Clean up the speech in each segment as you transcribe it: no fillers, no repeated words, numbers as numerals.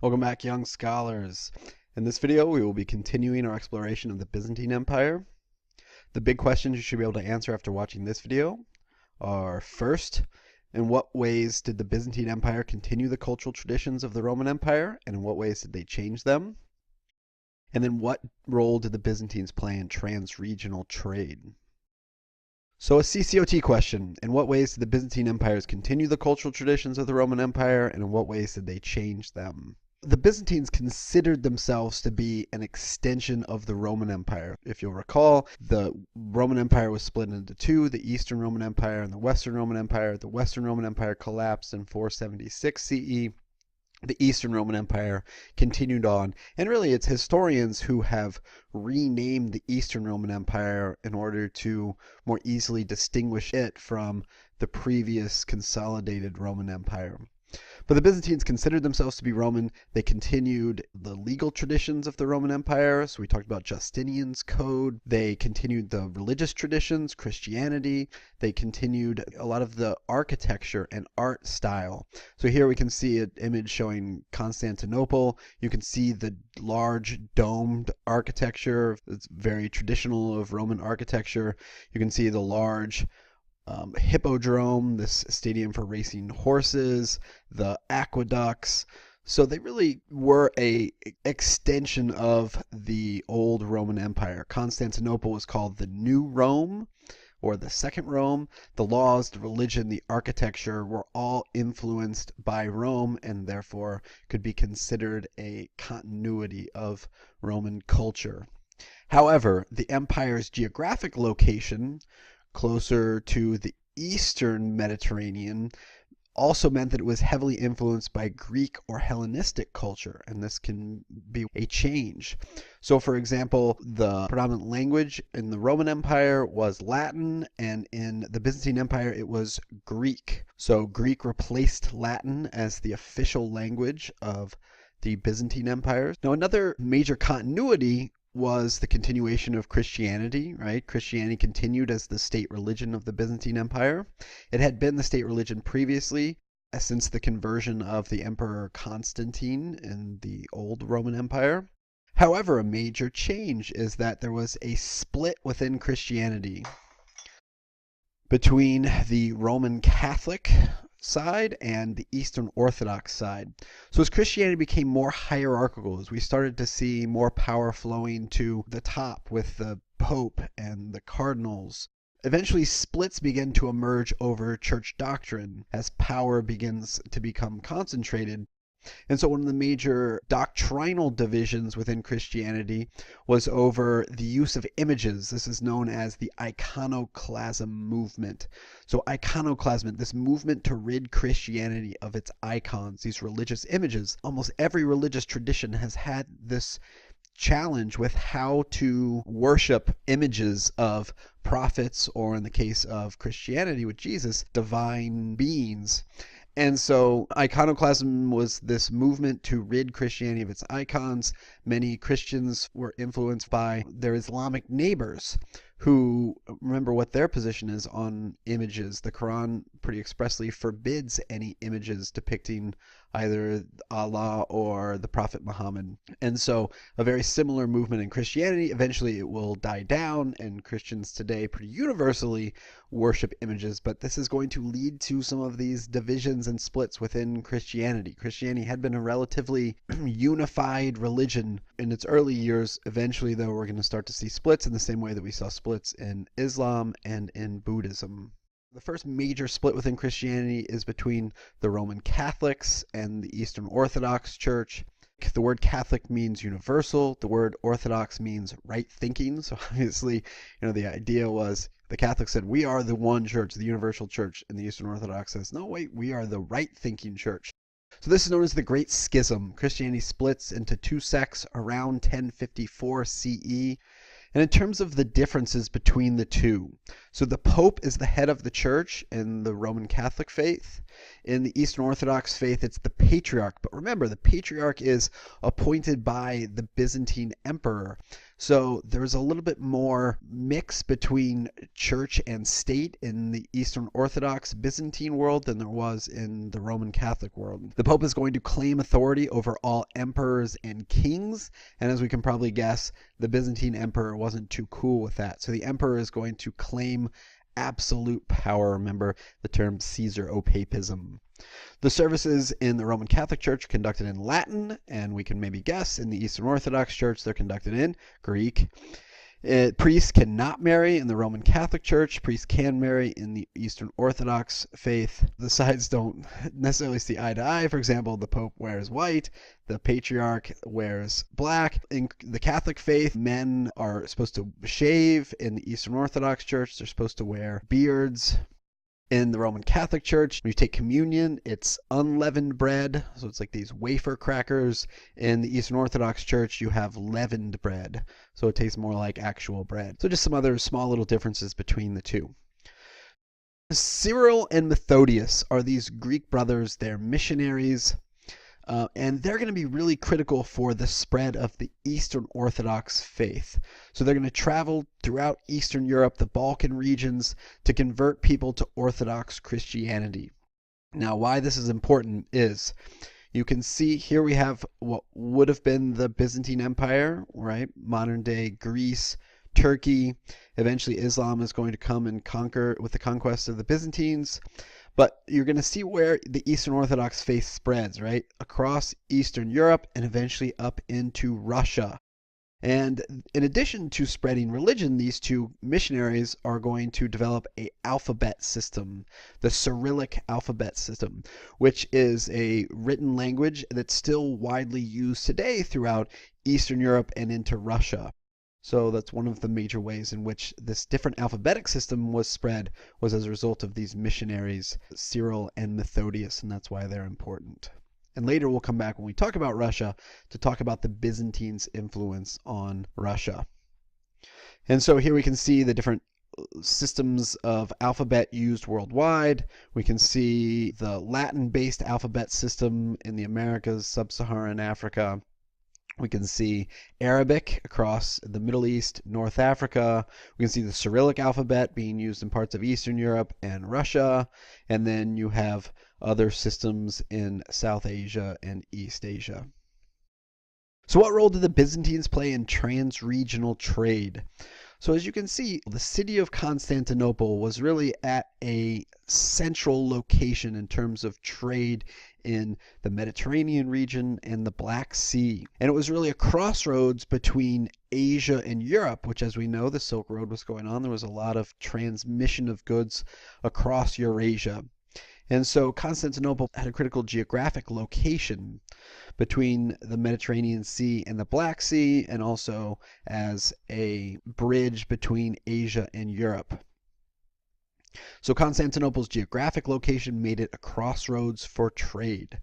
Welcome back, young scholars. In this video, we will be continuing our exploration of the Byzantine Empire. The big questions you should be able to answer after watching this video are, first, in what ways did the Byzantine Empire continue the cultural traditions of the Roman Empire, and in what ways did they change them? And then what role did the Byzantines play in transregional trade? So a CCOT question: in what ways did the Byzantine empires continue the cultural traditions of the Roman Empire, and in what ways did they change them? The Byzantines considered themselves to be an extension of the Roman Empire. If you'll recall, the Roman Empire was split into two, the Eastern Roman Empire and the Western Roman Empire. The Western Roman Empire collapsed in 476 CE. The Eastern Roman Empire continued on, and really it's historians who have renamed the Eastern Roman Empire in order to more easily distinguish it from the previous consolidated Roman Empire. But the Byzantines considered themselves to be Roman. They continued the legal traditions of the Roman Empire. So we talked about Justinian's code. They continued the religious traditions, Christianity. They continued a lot of the architecture and art style. So here we can see an image showing Constantinople. You can see the large domed architecture. It's very traditional of Roman architecture. You can see the large hippodrome, this stadium for racing horses, the aqueducts. So they really were a extension of the old Roman Empire. Constantinople was called the New Rome, or the Second Rome. The laws, the religion, the architecture were all influenced by Rome, and therefore could be considered a continuity of Roman culture. However, the empire's geographic location, closer to the Eastern Mediterranean, also meant that it was heavily influenced by Greek or Hellenistic culture, and this can be a change. So for example, the predominant language in the Roman Empire was Latin, and in the Byzantine Empire it was Greek. So Greek replaced Latin as the official language of the Byzantine Empire. Now another major continuity was the continuation of Christianity, right? Christianity continued as the state religion of the Byzantine Empire. It had been the state religion previously, since the conversion of the Emperor Constantine in the old Roman Empire. However, a major change is that there was a split within Christianity between the Roman Catholic side and the Eastern Orthodox side. So as Christianity became more hierarchical, as we started to see more power flowing to the top with the Pope and the cardinals, eventually splits begin to emerge over church doctrine as power begins to become concentrated. And so one of the major doctrinal divisions within Christianity was over the use of images. This is known as the iconoclasm movement. So iconoclasm, this movement to rid Christianity of its icons, these religious images. Almost every religious tradition has had this challenge with how to worship images of prophets, or in the case of Christianity with Jesus, divine beings. And so iconoclasm was this movement to rid Christianity of its icons. Many Christians were influenced by their Islamic neighbors, who remember what their position is on images. The Quran pretty expressly forbids any images depicting either Allah or the Prophet Muhammad. And so a very similar movement in Christianity. Eventually it will die down, and Christians today pretty universally worship images, but this is going to lead to some of these divisions and splits within Christianity. Christianity had been a relatively unified religion in its early years. Eventually, though, we're going to start to see splits in the same way that we saw splits in Islam and in Buddhism. The first major split within Christianity is between the Roman Catholics and the Eastern Orthodox Church. The word Catholic means universal. The word Orthodox means right thinking. So obviously, the idea was the Catholics said, we are the one church, the universal church, and the Eastern Orthodox says, no, wait, we are the right thinking church. So this is known as the Great Schism. Christianity splits into two sects around 1054 CE. And in terms of the differences between the two, So the Pope is the head of the church in the Roman Catholic faith. In the Eastern Orthodox faith, it's the Patriarch. But remember, the Patriarch is appointed by the Byzantine emperor. So there's a little bit more mix between church and state in the Eastern Orthodox Byzantine world than there was in the Roman Catholic world. The Pope is going to claim authority over all emperors and kings, and as we can probably guess, the Byzantine emperor wasn't too cool with that. So the emperor is going to claim absolute power. Remember the term Caesar-opapism. The services in the Roman Catholic Church are conducted in Latin, and we can maybe guess in the Eastern Orthodox Church they're conducted in Greek. Priests cannot marry in the Roman Catholic Church. Priests can marry in the Eastern Orthodox faith. The sides don't necessarily see eye to eye. For example, the Pope wears white, the Patriarch wears black. In the Catholic faith, men are supposed to shave. In the Eastern Orthodox Church, they're supposed to wear beards. In the Roman Catholic Church, when you take communion, it's unleavened bread. So it's like these wafer crackers. In the Eastern Orthodox Church, you have leavened bread. So it tastes more like actual bread. So just some other small little differences between the two. Cyril and Methodius are these Greek brothers. They're missionaries. And they're going to be really critical for the spread of the Eastern Orthodox faith. So they're going to travel throughout Eastern Europe, the Balkan regions, to convert people to Orthodox Christianity. Now, why this is important is you can see here we have what would have been the Byzantine Empire, right? Modern day Greece, Turkey. Eventually Islam is going to come and conquer with the conquest of the Byzantines. But you're going to see where the Eastern Orthodox faith spreads, right? Across Eastern Europe and eventually up into Russia. And in addition to spreading religion, these two missionaries are going to develop an alphabet system, the Cyrillic alphabet system, which is a written language that's still widely used today throughout Eastern Europe and into Russia. So that's one of the major ways in which this different alphabetic system was spread was as a result of these missionaries, Cyril and Methodius, and that's why they're important. And later we'll come back when we talk about Russia to talk about the Byzantines' influence on Russia. And so here we can see the different systems of alphabet used worldwide. We can see the Latin-based alphabet system in the Americas, Sub-Saharan Africa. We can see Arabic across the Middle East, North Africa. We can see the Cyrillic alphabet being used in parts of Eastern Europe and Russia. And then you have other systems in South Asia and East Asia. So what role did the Byzantines play in transregional trade? So as you can see, the city of Constantinople was really at a central location in terms of trade in the Mediterranean region and the Black Sea. And it was really a crossroads between Asia and Europe, which, as we know, the Silk Road was going on. There was a lot of transmission of goods across Eurasia. And so Constantinople had a critical geographic location between the Mediterranean Sea and the Black Sea, and also as a bridge between Asia and Europe. So Constantinople's geographic location made it a crossroads for trade.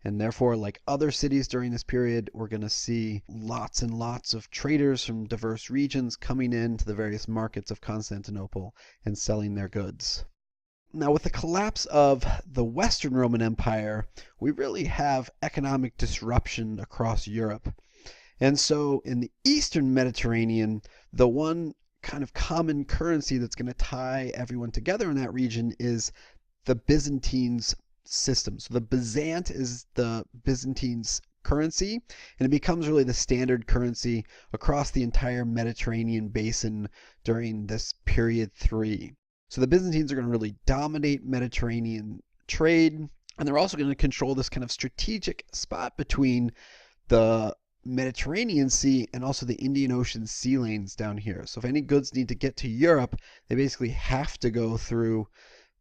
And therefore, like other cities during this period, we're going to see lots and lots of traders from diverse regions coming into the various markets of Constantinople and selling their goods. Now, with the collapse of the Western Roman Empire, we really have economic disruption across Europe. And so in the Eastern Mediterranean, the one kind of common currency that's going to tie everyone together in that region is the Byzantines system. So the Byzant is the Byzantines currency, and it becomes really the standard currency across the entire Mediterranean basin during this period 3. So the Byzantines are going to really dominate Mediterranean trade, and they're also going to control this kind of strategic spot between the Mediterranean Sea and also the Indian Ocean sea lanes down here. So if any goods need to get to Europe, they basically have to go through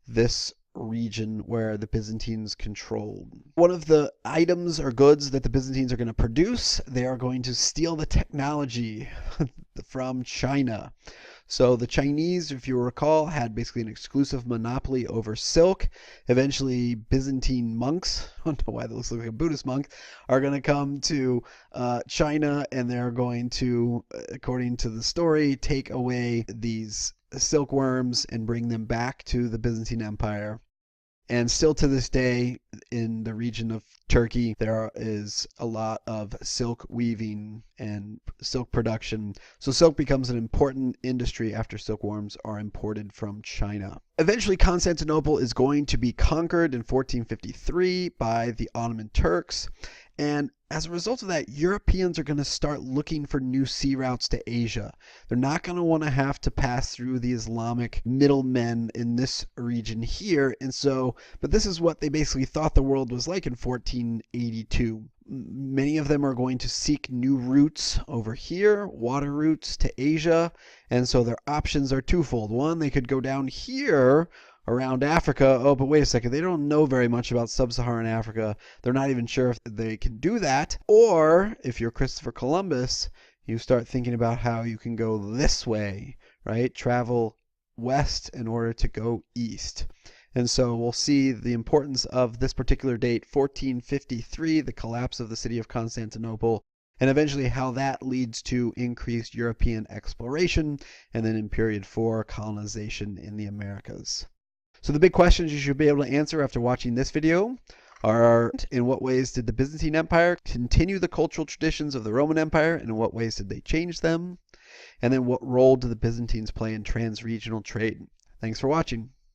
this region where the Byzantines controlled. One of the items or goods that the Byzantines are going to produce, they are going to steal the technology from China. So the Chinese, if you recall, had basically an exclusive monopoly over silk. Eventually, Byzantine monks, I don't know why that looks like a Buddhist monk, are going to come to China, and they're going to, according to the story, take away these silkworms and bring them back to the Byzantine Empire. And still to this day, in the region of Turkey, there is a lot of silk weaving and silk production. So silk becomes an important industry after silkworms are imported from China. Eventually, Constantinople is going to be conquered in 1453 by the Ottoman Turks. And as a result of that, Europeans are going to start looking for new sea routes to Asia. They're not going to want to have to pass through the Islamic middlemen in this region here. And so, but this is what they basically thought the world was like in 1482. Many of them are going to seek new routes over here, water routes to Asia. And so their options are twofold. One, they could go down here around Africa. Oh, but wait a second. They don't know very much about sub-Saharan Africa. They're not even sure if they can do that. Or if you're Christopher Columbus, you start thinking about how you can go this way, right? Travel west in order to go east. And so we'll see the importance of this particular date, 1453, the collapse of the city of Constantinople, and eventually how that leads to increased European exploration, and then in period 4, colonization in the Americas. So the big questions you should be able to answer after watching this video are: in what ways did the Byzantine Empire continue the cultural traditions of the Roman Empire, and in what ways did they change them? And then what role did the Byzantines play in transregional trade? Thanks for watching.